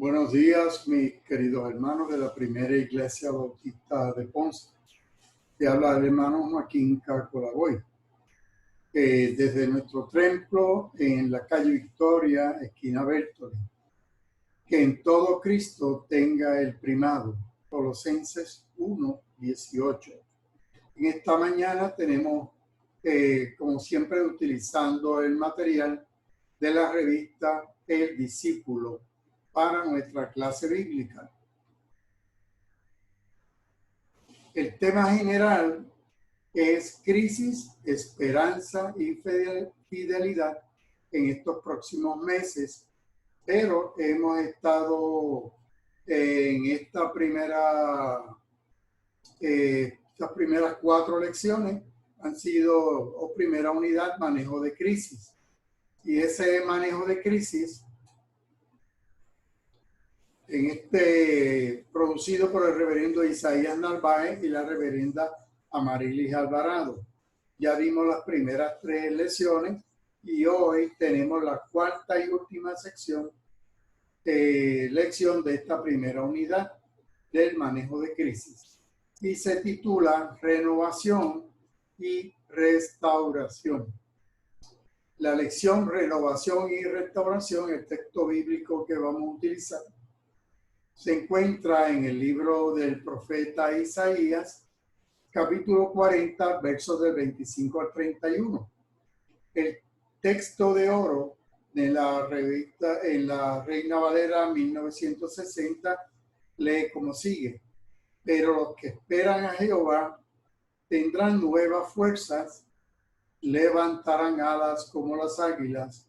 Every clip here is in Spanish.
Buenos días, mis queridos hermanos de la Primera Iglesia Bautista de Ponce. Te habla el hermano Joaquín Cacolaboy. Desde nuestro templo en la calle Victoria, esquina Bertoli. Que en todo Cristo tenga el primado. Colosenses 1:18. En esta mañana tenemos, como siempre, utilizando el material de la revista El Discípulo para nuestra clase bíblica. El tema general es crisis, esperanza y fidelidad en estos próximos meses, pero hemos estado en estas primeras 4 lecciones han sido, o primera unidad, manejo de crisis. Y ese manejo de crisis producido por el reverendo Isaías Narváez y la reverenda Amarilis Alvarado. Ya vimos las primeras 3 lecciones y hoy tenemos la cuarta y última lección de esta primera unidad del manejo de crisis. Y se titula Renovación y Restauración. La lección Renovación y Restauración, el texto bíblico que vamos a utilizar, se encuentra en el libro del profeta Isaías, capítulo 40, versos del 25 al 31. El texto de oro de la revista, en la Reina Valera 1960, lee como sigue: pero los que esperan a Jehová tendrán nuevas fuerzas, levantarán alas como las águilas,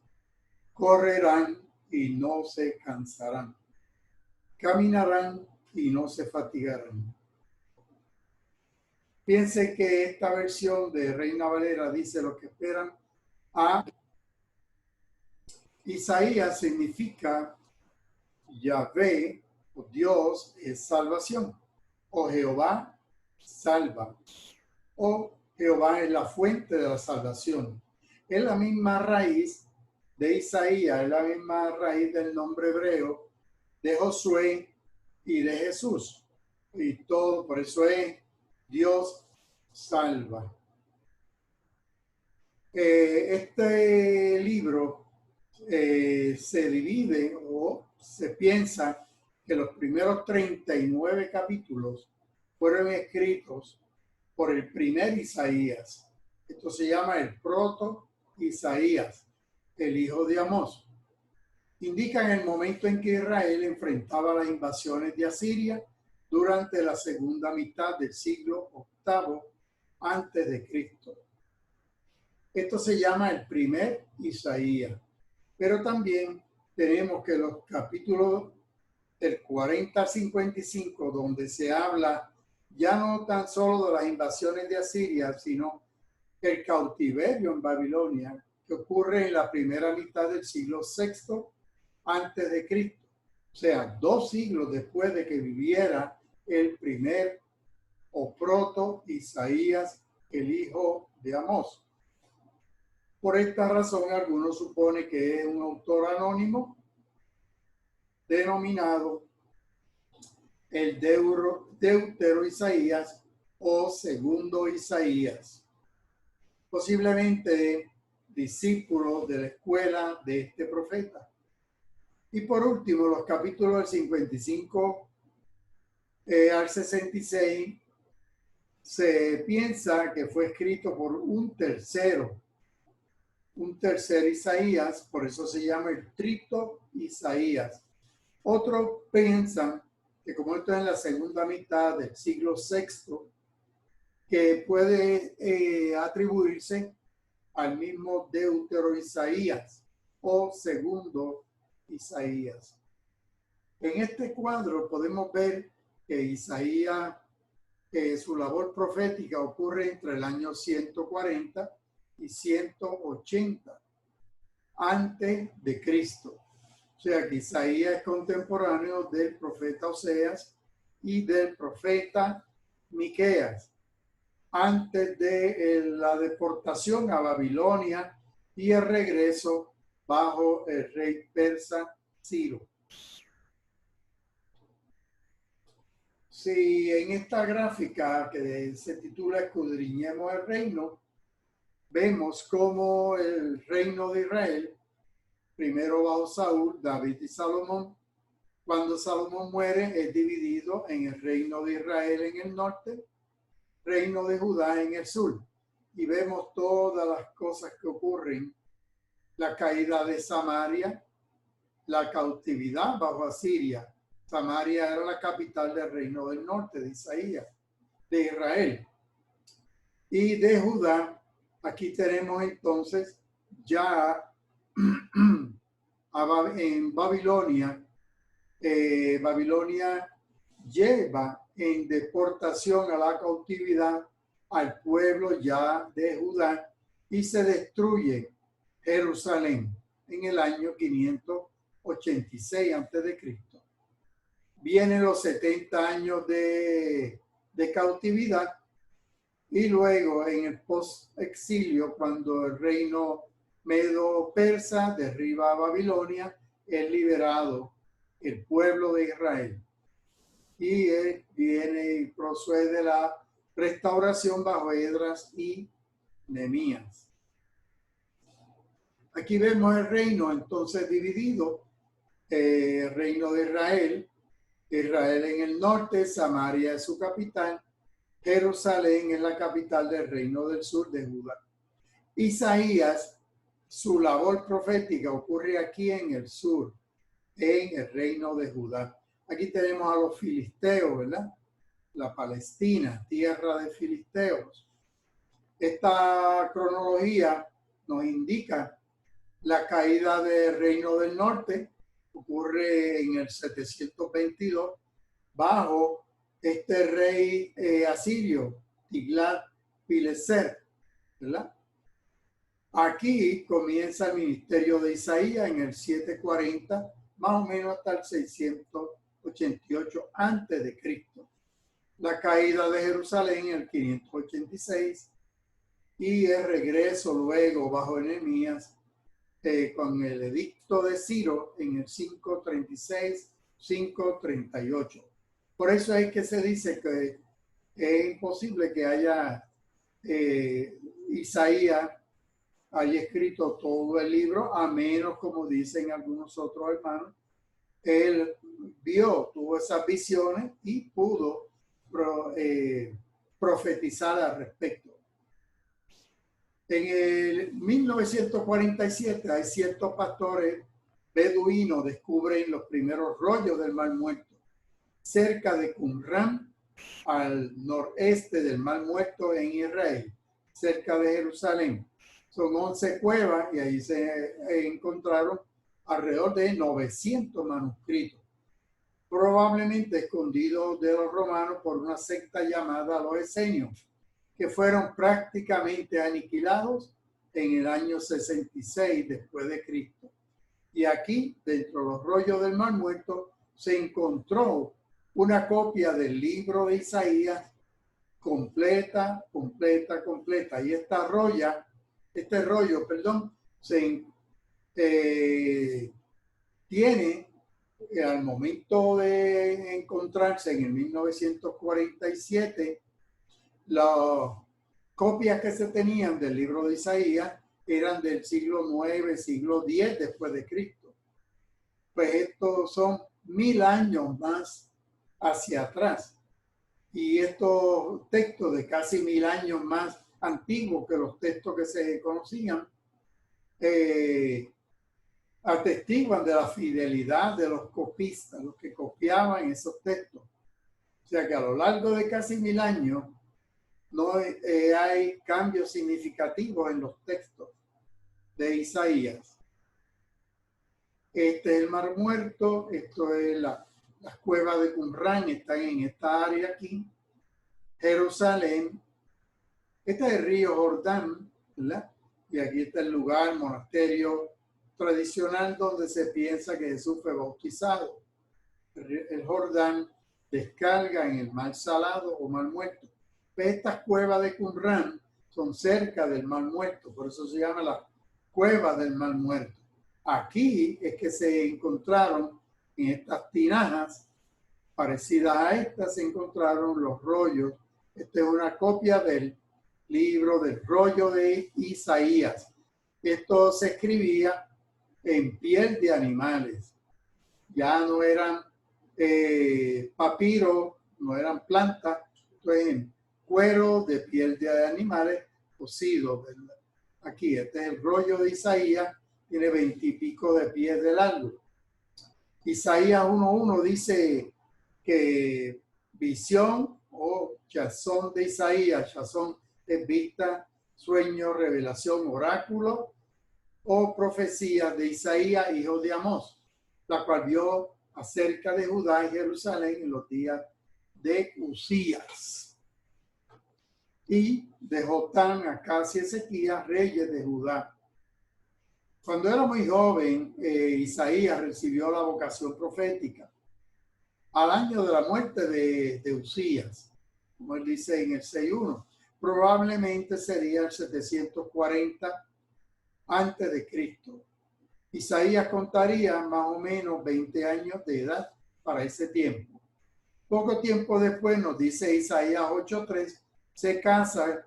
correrán y no se cansarán, caminarán y no se fatigarán. Piense que esta versión de Reina Valera dice: lo que esperan a Isaías significa Yahvé, o Dios, es salvación, o Jehová salva, o Jehová es la fuente de la salvación. Es la misma raíz de Isaías, es la misma raíz del nombre hebreo de Josué y de Jesús. Y todo, por eso es Dios salva. Este libro se divide, o se piensa que los primeros 39 capítulos fueron escritos por el primer Isaías. Esto se llama el proto Isaías, el hijo de Amós. Indican el momento en que Israel enfrentaba las invasiones de Asiria durante la segunda mitad del siglo VIII antes de Cristo. Esto se llama el primer Isaías, pero también tenemos que los capítulos del 40 al 55, donde se habla ya no tan solo de las invasiones de Asiria, sino el cautiverio en Babilonia, que ocurre en la primera mitad del siglo VI antes de Cristo. O sea, 2 siglos después de que viviera el primer o proto Isaías, el hijo de Amós. Por esta razón, algunos suponen que es un autor anónimo denominado el Deutero Isaías o segundo Isaías, posiblemente discípulo de la escuela de este profeta. Y por último, los capítulos del 55 al 66 se piensa que fue escrito por un tercer Isaías, por eso se llama el trito Isaías. Otros piensan que como esto es en la segunda mitad del siglo VI, que puede atribuirse al mismo Deutero Isaías o segundo Isaías. En este cuadro podemos ver que Isaías, su labor profética ocurre entre el año 140 y 180 antes de Cristo. O sea que Isaías es contemporáneo del profeta Oseas y del profeta Miqueas, antes de la deportación a Babilonia y el regreso bajo el rey persa Ciro. si en esta gráfica que se titula Escudriñemos el reino, vemos cómo el reino de Israel, primero bajo Saúl, David y Salomón, cuando Salomón muere es dividido en el reino de Israel en el norte, reino de Judá en el sur. Y vemos todas las cosas que ocurren, la caída de Samaria, la cautividad bajo Asiria. Samaria era la capital del reino del norte de Isaías, de Israel. Y de Judá, aquí tenemos entonces ya en Babilonia, Babilonia lleva en deportación a la cautividad al pueblo ya de Judá y se destruye Jerusalén en el año 586 a.C. Vienen los 70 años de cautividad y luego en el post-exilio, cuando el reino medo-persa derriba a Babilonia, es liberado el pueblo de Israel. Y viene y procede la restauración bajo Esdras y Nehemías. Aquí vemos el reino entonces dividido, el reino de Israel, Israel en el norte, Samaria es su capital, Jerusalén es la capital del reino del sur de Judá. Isaías, su labor profética ocurre aquí en el sur, en el reino de Judá. Aquí tenemos a los filisteos, ¿verdad? La Palestina, tierra de filisteos. Esta cronología nos indica la caída del reino del norte, ocurre en el 722, bajo este rey asirio, Tiglat-Pileser, ¿verdad? Aquí comienza el ministerio de Isaías en el 740, más o menos hasta el 688 antes de Cristo. La caída de Jerusalén en el 586 y el regreso luego bajo Nehemías con el edicto de Ciro en el 536, 538. Por eso es que se dice que es imposible que haya Isaías haya escrito todo el libro, a menos, como dicen algunos otros hermanos, él tuvo esas visiones y pudo profetizar al respecto. En el 1947 hay ciertos pastores beduinos descubren los primeros rollos del Mar Muerto cerca de Qumran, al noreste del Mar Muerto en Israel, cerca de Jerusalén. Son 11 cuevas y ahí se encontraron alrededor de 900 manuscritos, probablemente escondidos de los romanos por una secta llamada los esenios, que fueron prácticamente aniquilados en el año 66 después de Cristo. Y aquí, dentro de los rollos del Mar Muerto, se encontró una copia del libro de Isaías completa. Y este rollo, tiene al momento de encontrarse en el 1947, las copias que se tenían del libro de Isaías eran del siglo IX, siglo X después de Cristo. Pues estos son 1000 años más hacia atrás. Y estos textos de casi 1000 años más antiguos que los textos que se conocían, atestiguan de la fidelidad de los copistas, los que copiaban esos textos. O sea que a lo largo de casi 1000 años no hay cambios significativos en los textos de Isaías. Este es el Mar Muerto, esto es las cuevas de Qumran, están en esta área aquí. Jerusalén, este es el río Jordán, ¿verdad? Y aquí está el lugar, monasterio tradicional donde se piensa que Jesús fue bautizado. El Jordán descarga en el Mar Salado o Mar Muerto. Estas cuevas de Qumran son cerca del Mar Muerto, por eso se llama la cueva del Mar Muerto. Aquí es que se encontraron en estas tinajas Parecidas a estas se encontraron los rollos. Esta es una copia del libro del rollo de Isaías. Esto se escribía en piel de animales. Ya no eran papiro, no eran plantas, entonces en cuero de piel de animales cocido. Aquí, este es el rollo de Isaías, tiene 20 y pico de pies de largo. Isaías 1.1 dice que visión o chazón de Isaías, chazón es vista, sueño, revelación, oráculo o profecía de Isaías, hijo de Amós, la cual vio acerca de Judá y Jerusalén en los días de Usías y de Jotán, Acaz y Ezequías, reyes de Judá. Cuando era muy joven, Isaías recibió la vocación profética al año de la muerte de Usías, como él dice en el 6.1. Probablemente sería el 740 antes de Cristo. Isaías contaría más o menos 20 años de edad para ese tiempo. Poco tiempo después, nos dice Isaías 8.3, se casa,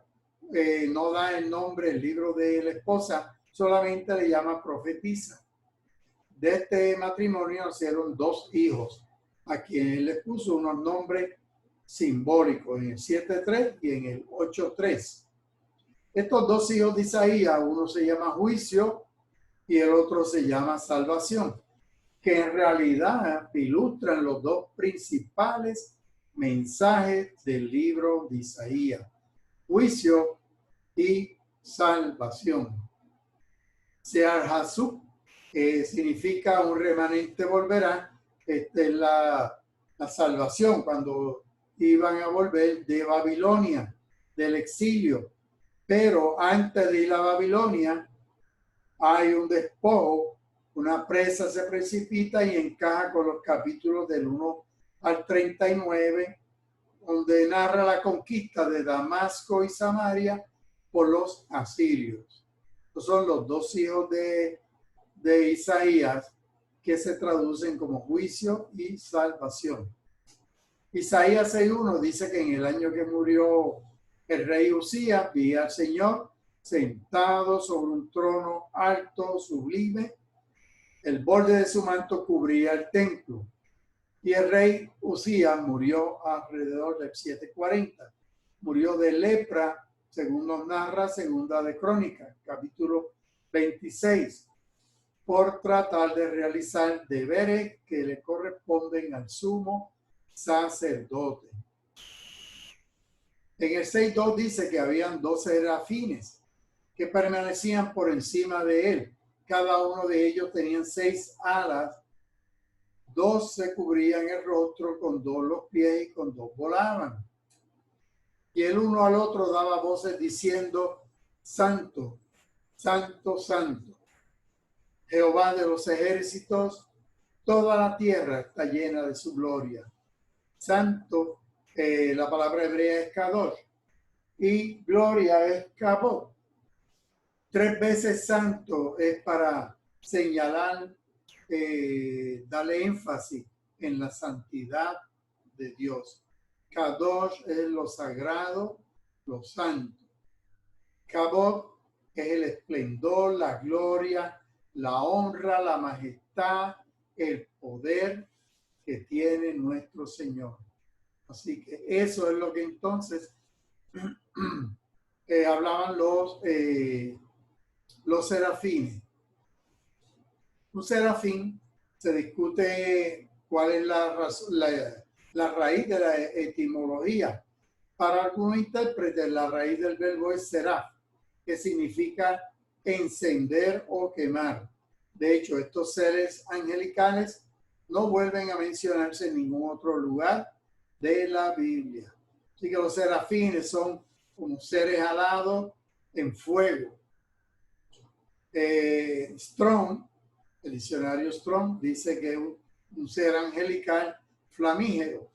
no da el nombre, el libro de la esposa, solamente le llama profetisa. De este matrimonio nacieron 2 hijos, a quienes les puso unos nombres simbólicos en el 7.3 y en el 8.3. Estos 2 hijos de Isaías, uno se llama Juicio y el otro se llama Salvación, que en realidad ilustran los 2 principales mensajes del libro de Isaías: juicio y salvación. Sear-Hasub significa un remanente volverá. Esta es la salvación, cuando iban a volver de Babilonia, del exilio. Pero antes de ir a Babilonia hay un despojo, una presa se precipita y encaja con los capítulos del 1 al 39, donde narra la conquista de Damasco y Samaria por los asirios. Estos son los 2 hijos de Isaías, que se traducen como juicio y salvación. Isaías 6.1 dice que en el año que murió el rey Usías, vi al Señor sentado sobre un trono alto, sublime. El borde de su manto cubría el templo. Y el rey Usías murió alrededor del 740. Murió de lepra, según nos narra Segunda de Crónicas, capítulo 26, por tratar de realizar deberes que le corresponden al sumo sacerdote. En el 6.2 dice que habían 12 serafines que permanecían por encima de él. Cada uno de ellos tenía 6 alas. 2 se cubrían el rostro, con 2 los pies y con 2 volaban. Y el uno al otro daba voces diciendo: Santo, Santo, Santo, Jehová de los ejércitos, toda la tierra está llena de su gloria. Santo, la palabra hebrea es Kadosh, y gloria es Kabod. 3 veces santo es para señalar, darle énfasis en la santidad de Dios. Kadosh es lo sagrado, lo santo. Kabod es el esplendor, la gloria, la honra, la majestad, el poder que tiene nuestro Señor. Así que eso es lo que entonces hablaban los serafines. Un serafín, se discute cuál es la raíz de la etimología. Para algunos intérpretes, la raíz del verbo es seraf, que significa encender o quemar. De hecho, estos seres angelicales no vuelven a mencionarse en ningún otro lugar de la Biblia. Así que los serafines son como seres alados en fuego. Strong, el diccionario Strong, dice que es un ser angelical flamígero,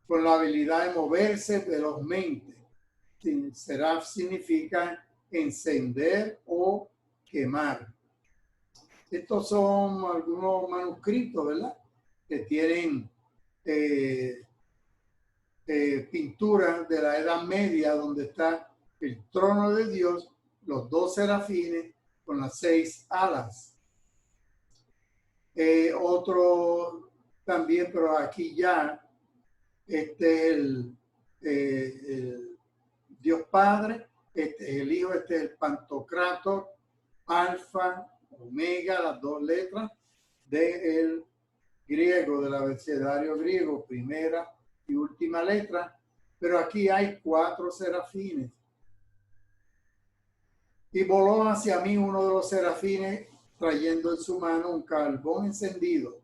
con la habilidad de moverse velozmente. Seraf significa encender o quemar. Estos son algunos manuscritos, ¿verdad?, que tienen pintura de la Edad Media, donde está el trono de Dios, los dos serafines con las 6 alas. Otro también, pero aquí ya, este es el Dios Padre, este es el Hijo, este es el Pantocrátor, Alfa, Omega, las dos letras del griego, del abecedario griego, primera y última letra, pero aquí hay 4 serafines. Y voló hacia mí uno de los serafines, trayendo en su mano un carbón encendido,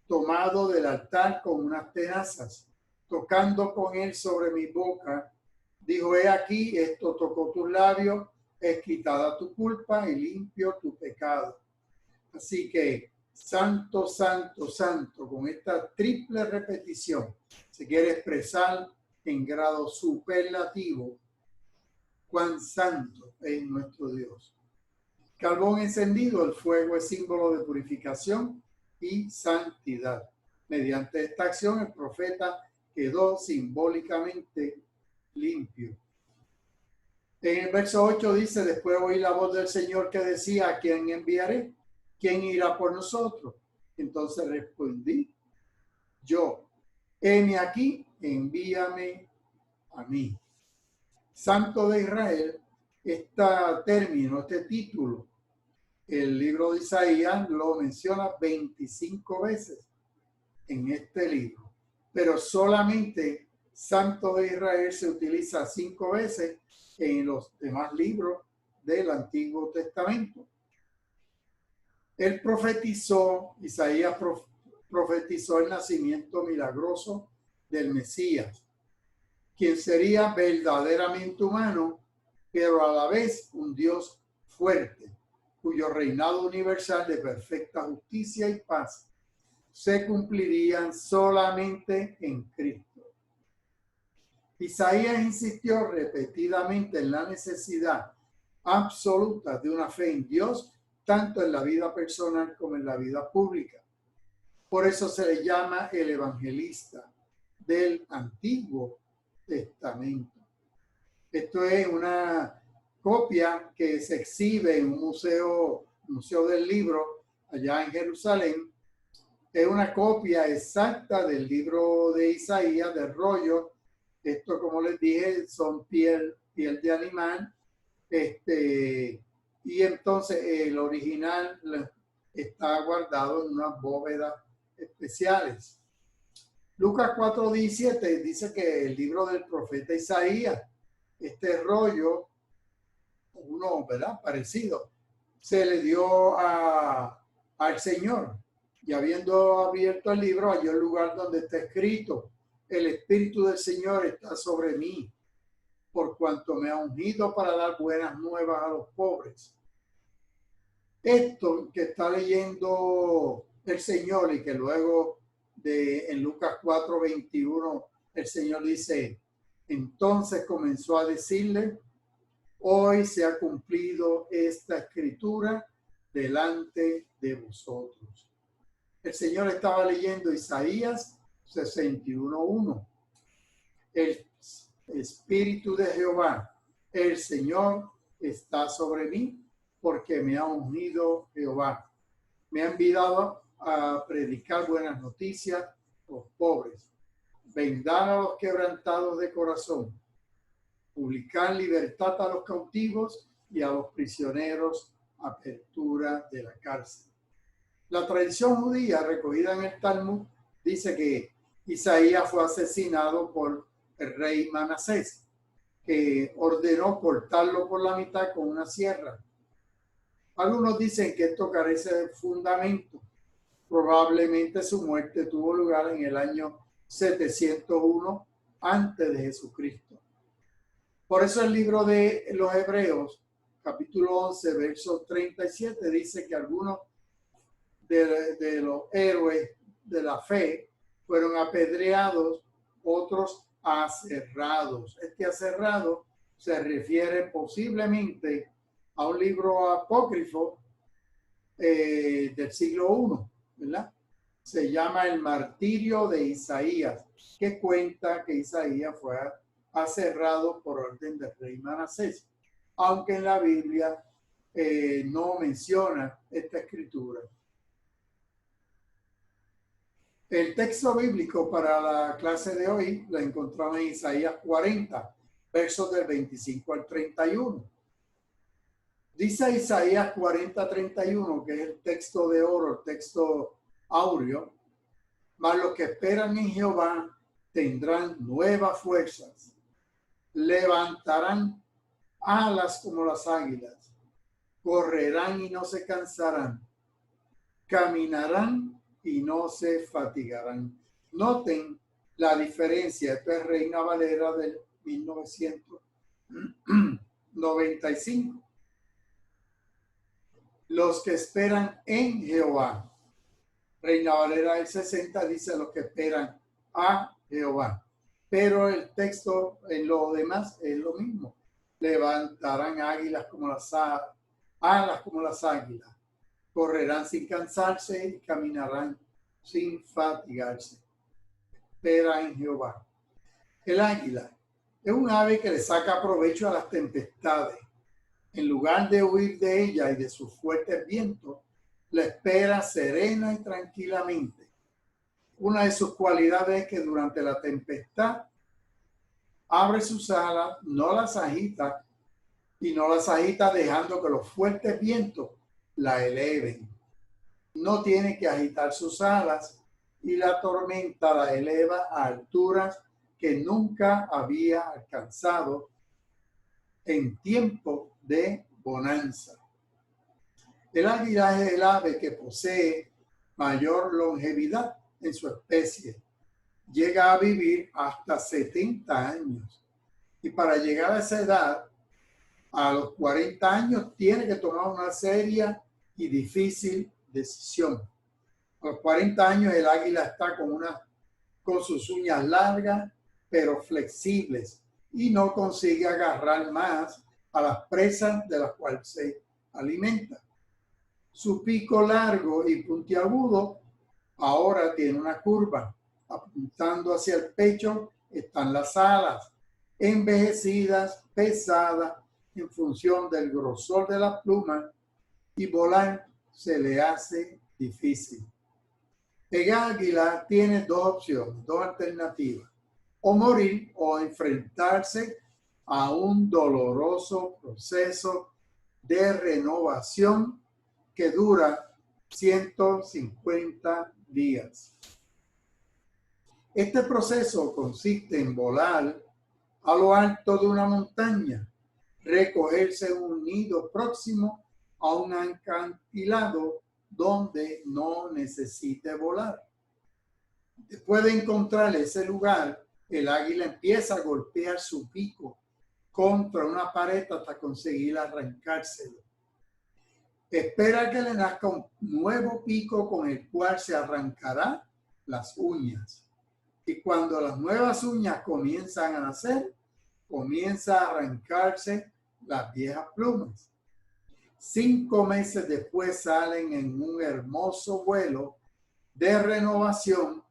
tomado del altar con unas tenazas, tocando con él sobre mi boca, dijo: he aquí, esto tocó tus labios, es quitada tu culpa y limpio tu pecado. Así que santo, santo, santo, con esta triple repetición, se quiere expresar en grado superlativo cuán santo es nuestro Dios. Carbón encendido, el fuego es símbolo de purificación y santidad. Mediante esta acción, el profeta quedó simbólicamente limpio. En el verso 8 dice: después oí la voz del Señor que decía: ¿a quién enviaré? ¿Quién irá por nosotros? Entonces respondí yo: heme aquí, envíame a mí. Santo de Israel, este término, este título, el libro de Isaías lo menciona 25 veces en este libro, pero solamente Santo de Israel se utiliza 5 veces en los demás libros del Antiguo Testamento. Él profetizó, Isaías profetizó el nacimiento milagroso del Mesías, quien sería verdaderamente humano, pero a la vez un Dios fuerte, cuyo reinado universal de perfecta justicia y paz se cumplirían solamente en Cristo. Isaías insistió repetidamente en la necesidad absoluta de una fe en Dios, tanto en la vida personal como en la vida pública. Por eso se le llama el evangelista del Antiguo Testamento. Esto es una copia que se exhibe en un museo del libro allá en Jerusalén. Es una copia exacta del libro de Isaías, del rollo. Esto, como les dije, son piel de animal. Y entonces el original está guardado en unas bóvedas especiales. Lucas 4:17 dice que el libro del profeta Isaías, este rollo, uno, ¿verdad?, parecido, se le dio al Señor. Y habiendo abierto el libro, halló el lugar donde está escrito: el Espíritu del Señor está sobre mí, por cuanto me ha ungido para dar buenas nuevas a los pobres. Esto que está leyendo el Señor, y que luego en Lucas 4:21 el Señor dice: entonces comenzó a decirle: hoy se ha cumplido esta escritura delante de vosotros. El Señor estaba leyendo Isaías 61:1. El Espíritu de Jehová, el Señor, está sobre mí, porque me ha ungido Jehová. Me ha enviado a predicar buenas noticias a los pobres, vendar a los quebrantados de corazón, publicar libertad a los cautivos y a los prisioneros apertura de la cárcel. La tradición judía recogida en el Talmud dice que Isaías fue asesinado por el rey Manasés, que ordenó cortarlo por la mitad con una sierra. Algunos dicen que esto carece de fundamento. Probablemente su muerte tuvo lugar en el año 701 antes de Jesucristo. Por eso el libro de los Hebreos, capítulo 11, verso 37, dice que algunos de los héroes de la fe fueron apedreados, otros aserrados. Este aserrado se refiere posiblemente a un libro apócrifo del siglo I, ¿verdad? se llama el martirio de Isaías, que cuenta que Isaías fue aserrado por orden del rey Manasés, aunque en la Biblia no menciona esta escritura. El texto bíblico para la clase de hoy lo encontramos en Isaías 40, versos del 25 al 31. Dice Isaías 40, 31, que es el texto de oro, el texto áureo: mas los que esperan en Jehová tendrán nuevas fuerzas, levantarán alas como las águilas, correrán y no se cansarán, caminarán y no se fatigarán. Noten la diferencia. Esto es Reina Valera del 1995. Los que esperan en Jehová. Reina Valera del 60 dice los que esperan a Jehová. Pero el texto en lo demás es lo mismo. Levantarán águilas como las alas como las águilas. Correrán sin cansarse y caminarán sin fatigarse. Espera en Jehová. El águila es un ave que le saca provecho a las tempestades. En lugar de huir de ella y de sus fuertes vientos, la espera serena y tranquilamente. Una de sus cualidades es que durante la tempestad abre sus alas, no las agita dejando que los fuertes vientos la eleven. No tiene que agitar sus alas y la tormenta la eleva a alturas que nunca había alcanzado en tiempo de bonanza. El águila es el ave que posee mayor longevidad en su especie. Llega a vivir hasta 70 años. Y para llegar a esa edad, a los 40 años, tiene que tomar una seria y difícil decisión. A los 40 años el águila está con sus uñas largas, pero flexibles, y no consigue agarrar más a las presas de las cuales se alimenta. Su pico largo y puntiagudo ahora tiene una curva. Apuntando hacia el pecho están las alas, envejecidas, pesadas, en función del grosor de la pluma, y volar se le hace difícil. El águila tiene dos opciones, dos alternativas: o morir o enfrentarse a un doloroso proceso de renovación que dura 150 días. Este proceso consiste en volar a lo alto de una montaña, recogerse en un nido próximo a un acantilado donde no necesite volar. Después de encontrar ese lugar, el águila empieza a golpear su pico contra una pared hasta conseguir arrancárselo. Espera que le nazca un nuevo pico con el cual se arrancará las uñas. Y cuando las nuevas uñas comienzan a nacer, comienza a arrancarse las viejas plumas. 5 meses después salen en un hermoso vuelo de renovación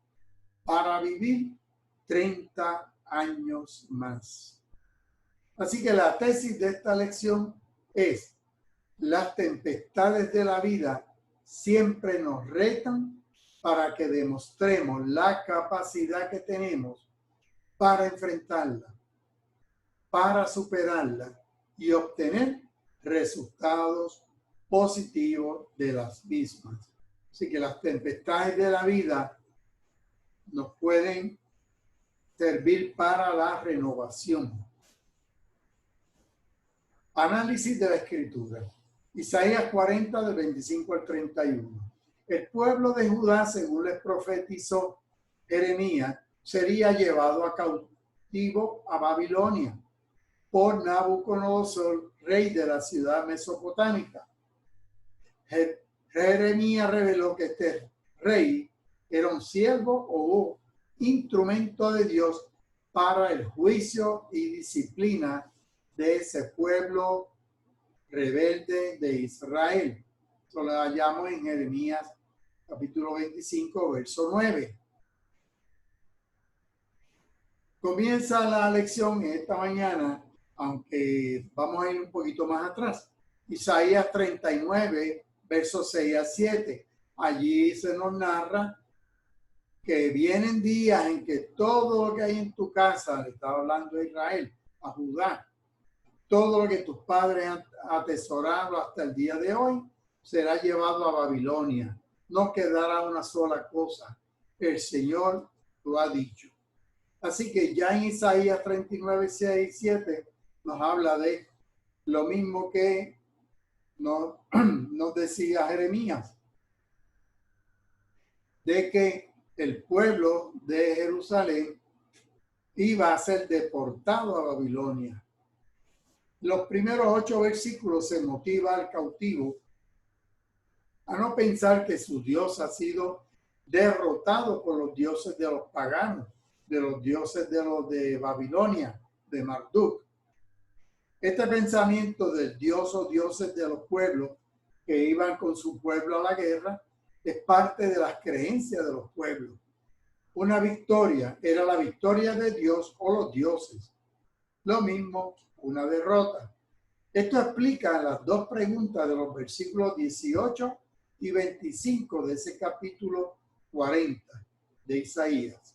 para vivir 30 años más. Así que la tesis de esta lección es: las tempestades de la vida siempre nos retan para que demostremos la capacidad que tenemos para enfrentarla, para superarla y obtener resultados positivos de las mismas. Así que las tempestades de la vida nos pueden servir para la renovación. Análisis de la Escritura. Isaías 40, del 25 al 31. El pueblo de Judá, según les profetizó Jeremías, sería llevado a cautivo a Babilonia por Nabucodonosor, rey de la ciudad mesopotámica. Jeremías reveló que este rey era un siervo o instrumento de Dios para el juicio y disciplina de ese pueblo rebelde de Israel. Esto lo hallamos en Jeremías capítulo 25, verso 9. Comienza la lección esta mañana, aunque vamos a ir un poquito más atrás. Isaías 39, versos 6 a 7. Allí se nos narra que vienen días en que todo lo que hay en tu casa, le estaba hablando a Israel, a Judá, todo lo que tus padres han atesorado hasta el día de hoy, será llevado a Babilonia. No quedará una sola cosa. El Señor lo ha dicho. Así que ya en Isaías 39, 6 y 7 nos habla de lo mismo que nos decía Jeremías, de que el pueblo de Jerusalén iba a ser deportado a Babilonia. Los primeros 8 versículos se motiva al cautivo a no pensar que su Dios ha sido derrotado por los dioses de los paganos, de los dioses de los de Babilonia, de Marduk. Este pensamiento del Dios o dioses de los pueblos que iban con su pueblo a la guerra es parte de las creencias de los pueblos. Una victoria era la victoria de Dios o los dioses. Lo mismo, una derrota. Esto explica las dos preguntas de los versículos 18 y 25 de ese capítulo 40 de Isaías.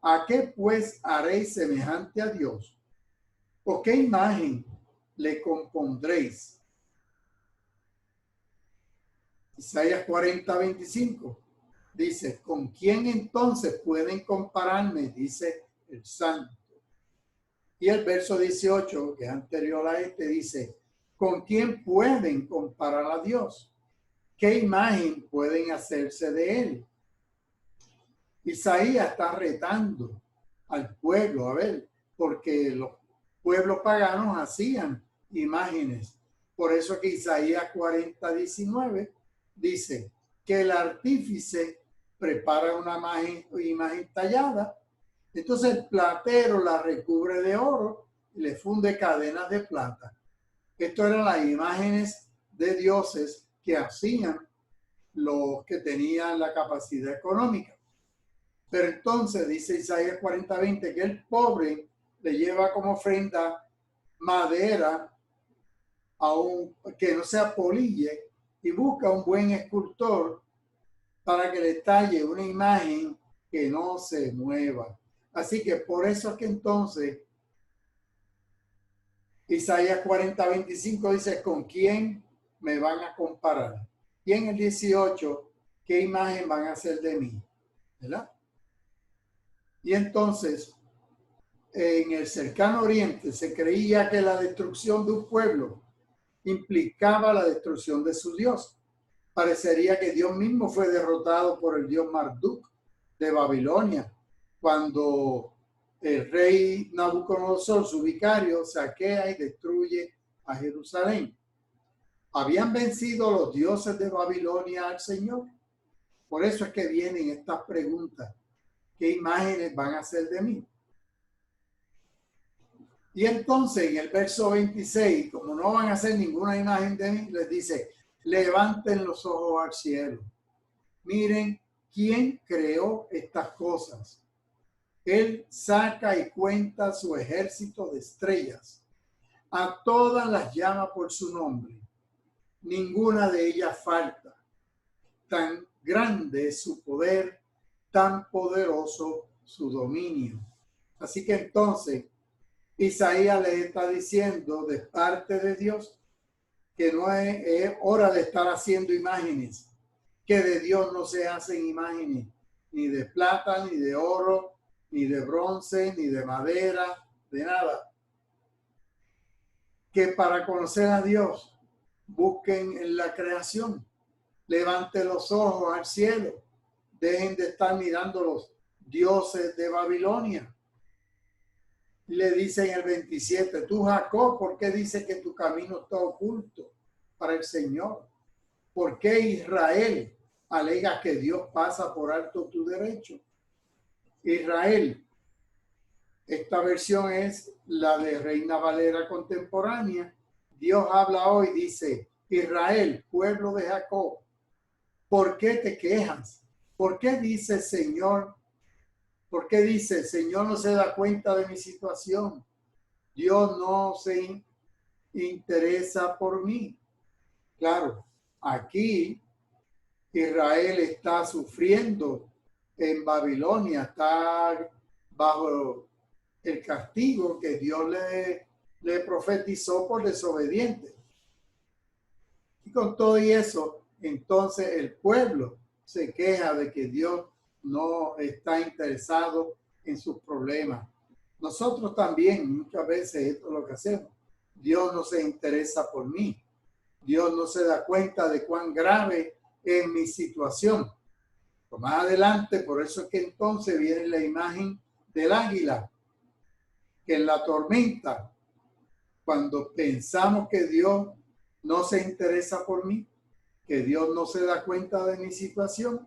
¿A qué pues haréis semejante a Dios? ¿O qué imagen le compondréis? Isaías 40, 25 dice, ¿con quién entonces pueden compararme? Dice el santo. Y el verso 18, que es anterior a este, dice, ¿con quién pueden comparar a Dios? ¿Qué imagen pueden hacerse de él? Isaías está retando al pueblo, a ver, porque los pueblos paganos hacían imágenes. Por eso que Isaías 40, 19 dice que el artífice prepara una imagen tallada. Entonces el platero la recubre de oro y le funde cadenas de plata. Esto eran las imágenes de dioses que hacían los que tenían la capacidad económica. Pero entonces dice Isaías 40, 20 que el pobre le lleva como ofrenda madera que no sea polille y busca un buen escultor para que le talle una imagen que no se mueva. Así que por eso es que entonces Isaías 40, 25 dice, ¿con quién me van a comparar? Y en el 18, ¿qué imagen van a hacer de mí? ¿Verdad? Y entonces, en el cercano oriente se creía que la destrucción de un pueblo implicaba la destrucción de su Dios. Parecería que Dios mismo fue derrotado por el dios Marduk de Babilonia, cuando el rey Nabucodonosor, su vicario, saquea y destruye a Jerusalén. ¿Habían vencido los dioses de Babilonia al Señor? Por eso es que vienen estas preguntas. ¿Qué imágenes van a hacer de mí? Y entonces en el verso 26, como no van a hacer ninguna imagen de mí, les dice, levanten los ojos al cielo. Miren quién creó estas cosas. Él saca y cuenta su ejército de estrellas. A todas las llama por su nombre. Ninguna de ellas falta. Tan grande es su poder, tan poderoso su dominio. Así que entonces Isaías le está diciendo de parte de Dios que no es hora de estar haciendo imágenes, que de Dios no se hacen imágenes, ni de plata, ni de oro, ni de bronce, ni de madera, de nada. Que para conocer a Dios busquen en la creación, levanten los ojos al cielo, dejen de estar mirando los dioses de Babilonia. Le dice en el 27, tú Jacob, ¿por qué dice que tu camino está oculto para el Señor? ¿Por qué Israel alega que Dios pasa por alto tu derecho? Israel, esta versión es la de Reina Valera contemporánea. Dios habla hoy, dice, Israel, pueblo de Jacob, ¿por qué te quejas? ¿Por qué dice Señor? ¿Por qué dice el Señor no se da cuenta de mi situación? Dios no se interesa por mí. Claro, aquí Israel está sufriendo en Babilonia, está bajo el castigo que Dios le profetizó por desobediente. Y con todo y eso, entonces el pueblo se queja de que Dios no está interesado en sus problemas. Nosotros también muchas veces esto es lo que hacemos. Dios no se interesa por mí. Dios no se da cuenta de cuán grave es mi situación. Pues más adelante, por eso es que entonces viene la imagen del águila, que en la tormenta, cuando pensamos que Dios no se interesa por mí, que Dios no se da cuenta de mi situación,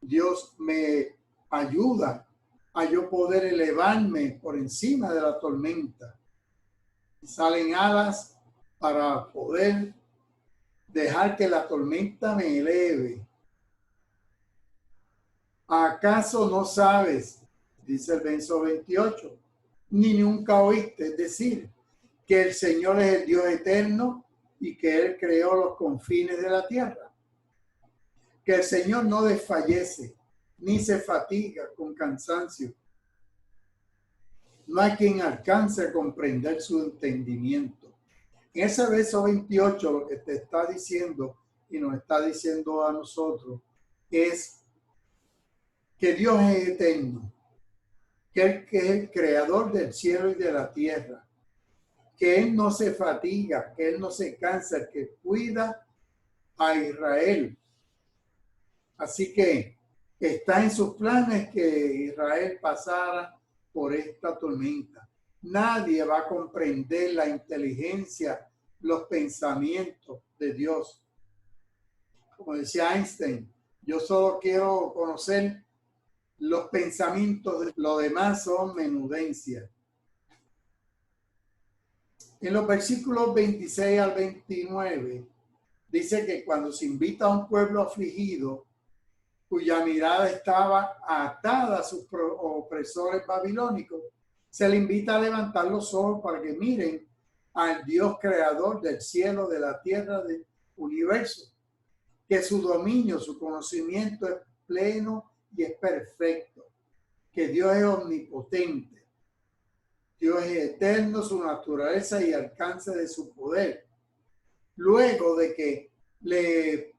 Dios me ayuda a yo poder elevarme por encima de la tormenta. Salen alas para poder dejar que la tormenta me eleve. ¿Acaso no sabes, dice el verso 28, ni nunca oíste, es decir, que el Señor es el Dios eterno y que Él creó los confines de la tierra? Que el Señor no desfallece, ni se fatiga con cansancio. No hay quien alcance a comprender su entendimiento. En ese verso 28 lo que te está diciendo y nos está diciendo a nosotros es que Dios es eterno, que Él es el creador del cielo y de la tierra, que Él no se fatiga, que Él no se cansa, que cuida a Israel. Así que está en sus planes que Israel pasara por esta tormenta. Nadie va a comprender la inteligencia, los pensamientos de Dios. Como decía Einstein, yo solo quiero conocer los pensamientos, lo demás son menudencia. En los versículos 26 al 29 dice que cuando se invita a un pueblo afligido, cuya mirada estaba atada a sus opresores babilónicos, se le invita a levantar los ojos para que miren al Dios creador del cielo, de la tierra, del universo, que su dominio, su conocimiento es pleno y es perfecto, que Dios es omnipotente, Dios es eterno, su naturaleza y alcance de su poder. Luego de que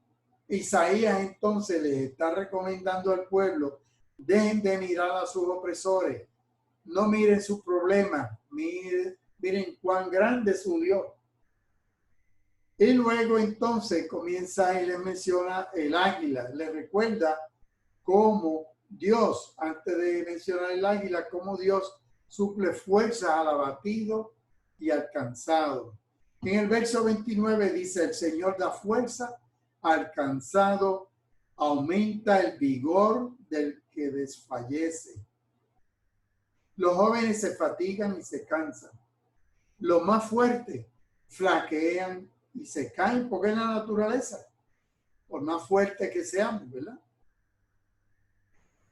Isaías entonces les está recomendando al pueblo, dejen de mirar a sus opresores, no miren sus problemas, miren cuán grande es su Dios. Y luego entonces comienza y les menciona el águila, les recuerda cómo Dios, antes de mencionar el águila, cómo Dios suple fuerzas al abatido y al cansado. En el verso 29 dice, el Señor da fuerza al cansado, aumenta el vigor del que desfallece. Los jóvenes se fatigan y se cansan. Los más fuertes flaquean y se caen porque es la naturaleza, por más fuertes que seamos, ¿verdad?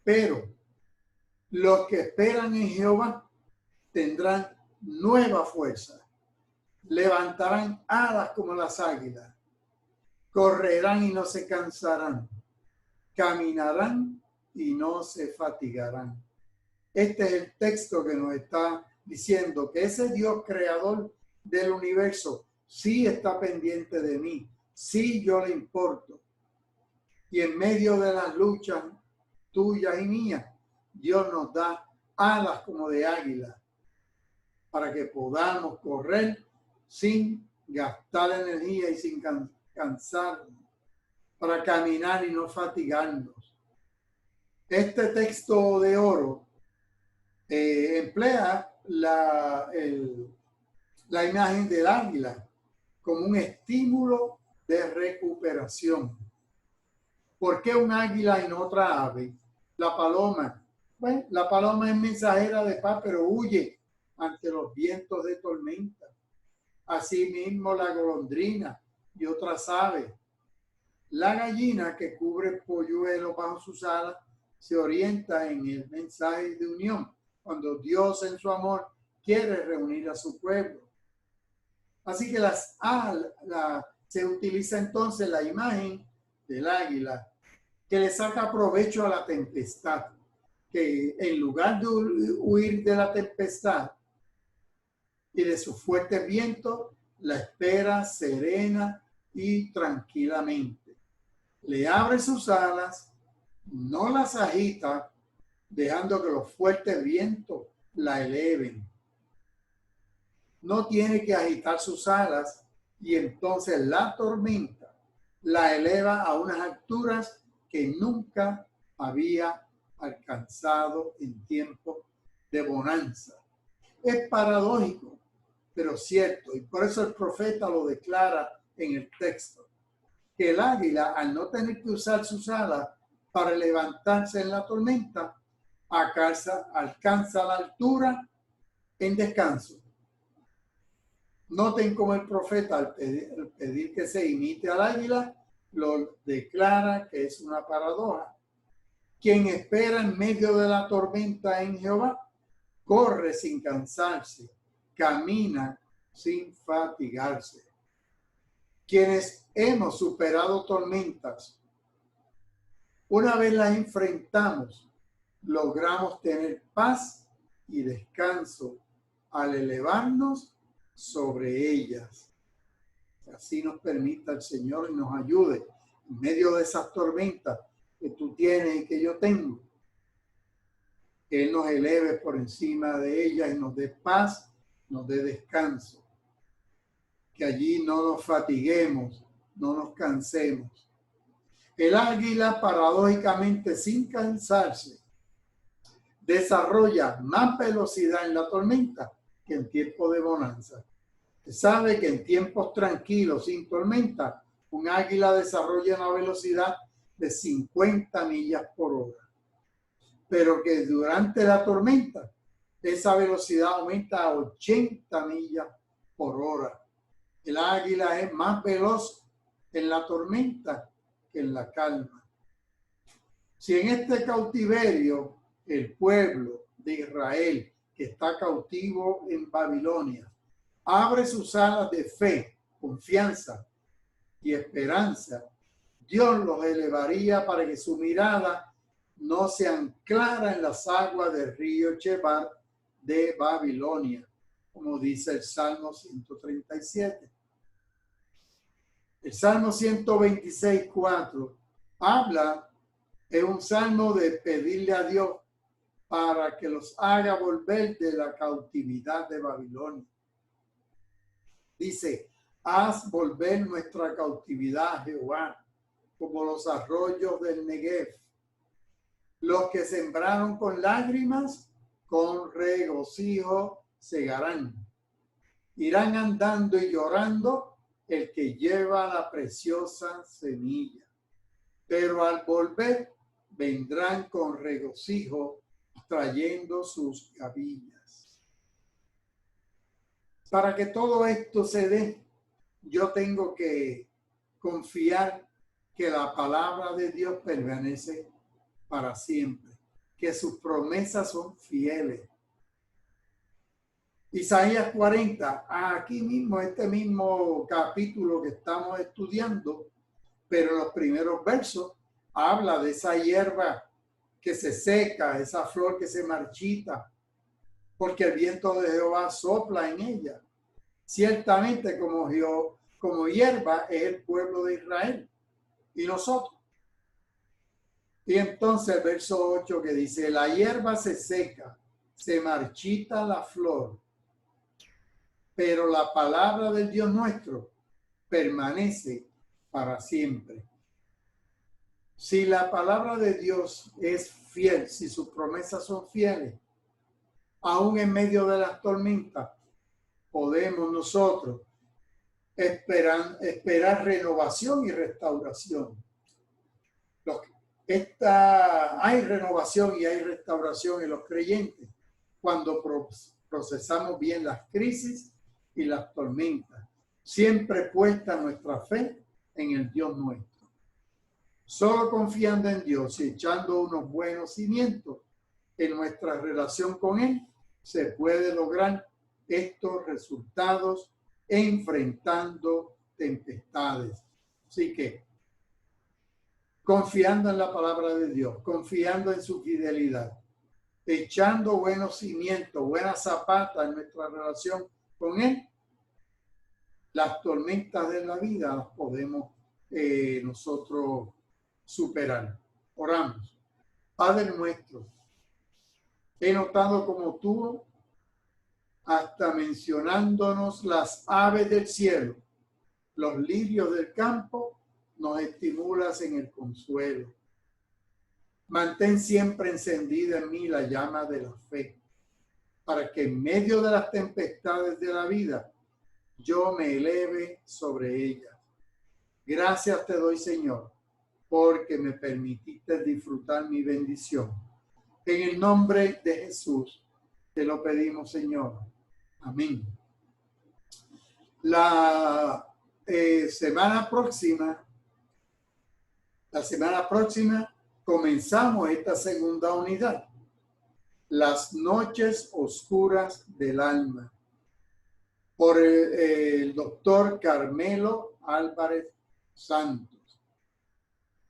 Pero los que esperan en Jehová tendrán nueva fuerza, levantarán alas como las águilas, correrán y no se cansarán, caminarán y no se fatigarán. Este es el texto que nos está diciendo que ese Dios creador del universo sí está pendiente de mí, sí yo le importo. Y en medio de las luchas tuyas y mías, Dios nos da alas como de águila para que podamos correr sin gastar energía y sin cansarnos, para caminar y no fatigarnos. Este texto de oro emplea la imagen del águila como un estímulo de recuperación. ¿Por qué un águila y no otra ave? La paloma. Bueno, la paloma es mensajera de paz, pero huye ante los vientos de tormenta. Asimismo, la golondrina y otras aves. La gallina que cubre el polluelo bajo sus alas se orienta en el mensaje de unión, cuando Dios en su amor quiere reunir a su pueblo. Así que se utiliza entonces la imagen del águila que le saca provecho a la tempestad, que en lugar de huir de la tempestad y de su fuerte viento, la espera serena y tranquilamente. Le abre sus alas, no las agita, dejando que los fuertes vientos la eleven. No tiene que agitar sus alas y entonces la tormenta la eleva a unas alturas que nunca había alcanzado en tiempo de bonanza. Es paradójico, pero cierto, y por eso el profeta lo declara en el texto, que el águila, al no tener que usar sus alas para levantarse en la tormenta, alcanza la altura en descanso. Noten cómo el profeta, al pedir que se imite al águila, lo declara que es una paradoja. Quien espera en medio de la tormenta en Jehová, corre sin cansarse, camina sin fatigarse. Quienes hemos superado tormentas, una vez las enfrentamos, logramos tener paz y descanso al elevarnos sobre ellas. Así nos permita el Señor y nos ayude en medio de esas tormentas que tú tienes y que yo tengo. Que Él nos eleve por encima de ellas y nos dé paz, nos dé descanso. Que allí no nos fatiguemos, no nos cansemos. El águila, paradójicamente, sin cansarse, desarrolla más velocidad en la tormenta que en tiempo de bonanza. Se sabe que en tiempos tranquilos, sin tormenta, un águila desarrolla una velocidad de 50 millas por hora. Pero que durante la tormenta, esa velocidad aumenta a 80 millas por hora. El águila es más veloz en la tormenta que en la calma. Si en este cautiverio el pueblo de Israel, que está cautivo en Babilonia, abre sus alas de fe, confianza y esperanza, Dios los elevaría para que su mirada no se anclara en las aguas del río Chebar de Babilonia, como dice el Salmo 137. El Salmo 126:4 habla, es un salmo de pedirle a Dios para que los haga volver de la cautividad de Babilonia. Dice, haz volver nuestra cautividad, Jehová, como los arroyos del Negev. Los que sembraron con lágrimas, con regocijo segarán. Irán andando y llorando el que lleva la preciosa semilla. Pero al volver, vendrán con regocijo trayendo sus gavillas. Para que todo esto se dé, yo tengo que confiar que la palabra de Dios permanece para siempre, que sus promesas son fieles. Isaías 40, aquí mismo, este mismo capítulo que estamos estudiando, pero en los primeros versos habla de esa hierba que se seca, esa flor que se marchita, porque el viento de Jehová sopla en ella. Ciertamente como hierba es el pueblo de Israel y nosotros. Y entonces el verso 8 que dice, la hierba se seca, se marchita la flor, pero la palabra del Dios nuestro permanece para siempre. Si la palabra de Dios es fiel, si sus promesas son fieles, aún en medio de las tormentas, podemos nosotros esperar renovación y restauración. Hay renovación y hay restauración en los creyentes cuando procesamos bien las crisis y las tormentas, siempre puesta nuestra fe en el Dios nuestro. Solo confiando en Dios y echando unos buenos cimientos en nuestra relación con Él, se puede lograr estos resultados enfrentando tempestades. Así que, confiando en la palabra de Dios, confiando en su fidelidad, echando buenos cimientos, buenas zapatas en nuestra relación con Él, las tormentas de la vida las podemos nosotros superar. Oramos. Padre nuestro, he notado como tú, hasta mencionándonos las aves del cielo, los lirios del campo, nos estimulas en el consuelo. Mantén siempre encendida en mí la llama de la fe, para que en medio de las tempestades de la vida yo me eleve sobre ellas. Gracias te doy, Señor, porque me permitiste disfrutar mi bendición. En el nombre de Jesús te lo pedimos, Señor. Amén. La semana próxima comenzamos esta segunda unidad, las noches oscuras del alma, por el doctor Carmelo Álvarez Santos.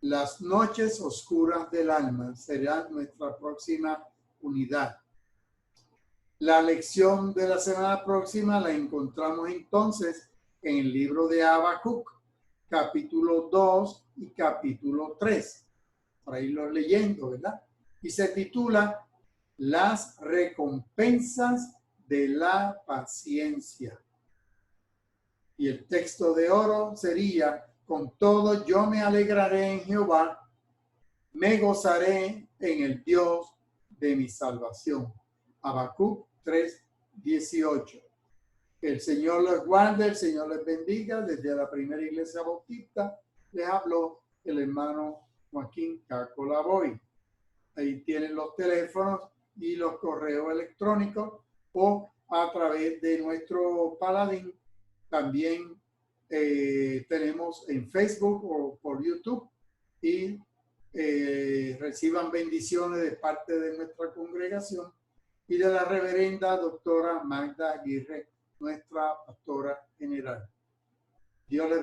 Las noches oscuras del alma será nuestra próxima unidad. La lección de la semana próxima la encontramos entonces en el libro de Habacuc, capítulo 2 y capítulo 3, para irlo leyendo, ¿verdad? Y se titula Las recompensas de la paciencia. Y el texto de oro sería: con todo yo me alegraré en Jehová, me gozaré en el Dios de mi salvación. Habacuc 3:18. Que el Señor los guarde, el Señor les bendiga. Desde la primera iglesia bautista les habló el hermano Joaquín Caco Lavoy. Ahí tienen los teléfonos y los correos electrónicos, o a través de nuestro paladín. También tenemos en Facebook o por YouTube, y reciban bendiciones de parte de nuestra congregación y de la reverenda doctora Magda Aguirre, nuestra pastora general. Dios les bendiga.